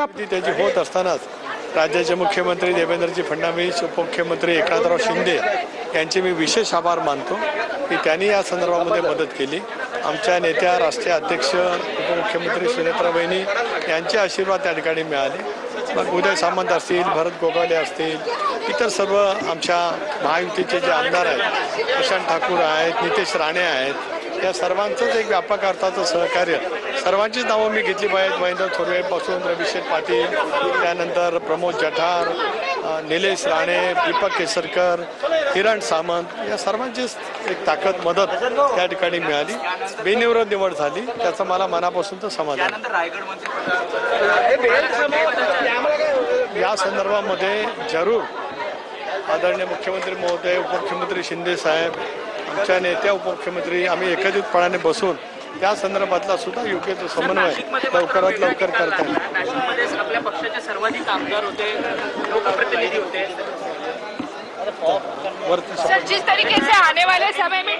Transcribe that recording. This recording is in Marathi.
त्याची होत असतानाच राज्याचे मुख्यमंत्री देवेंद्रजी फडणवीस, उपमुख्यमंत्री एकनाथराव शिंदे यांचे मी विशेष आभार मानतो की त्यांनी या संदर्भामध्ये मदत केली। आमच्या नेत्या, राष्ट्रीय अध्यक्ष, उपमुख्यमंत्री सुनेत्रा वहिनी यांचे आशीर्वाद त्या ठिकाणी मिळाले। मग उदय सामंत असतील, भरत गोगावले असतील, इतर सर्व आमच्या महायुतीचे जे आमदार आहेत, प्रशांत ठाकूर आहेत, नितेश राणे आहेत, या सर्वांचंच एक व्यापक अर्थाचं सहकार्य, सर्वांचीच नावं मी घेतली पाहिजेत। महेंद्र थोरवेपासून रविशेठ पाटील, त्यानंतर प्रमोद जठार, निलेश राणे, दीपक केसरकर, किरण सामंत, या सर्वांचीच एक ताकद, मदत त्या ठिकाणी मिळाली। बिनविरोध निवड झाली, त्याचं मला मनापासून तर समाधान। या संदर्भामध्ये जरूर आदरणीय मुख्यमंत्री महोदय, उपमुख्यमंत्री शिंदे साहेब, आमच्या नेत्या, उपमुख्यमंत्री, आम्ही एकत्रितपणाने बसून त्या संदर्भातला सुद्धा योग्य तो समन्वय लवकरात लवकर करता येईल। आपल्या पक्षाचे सर्वाधिक आमदार होते, लोकप्रतिनिधी होते। सर, जिस तरीके से आने वाले समय में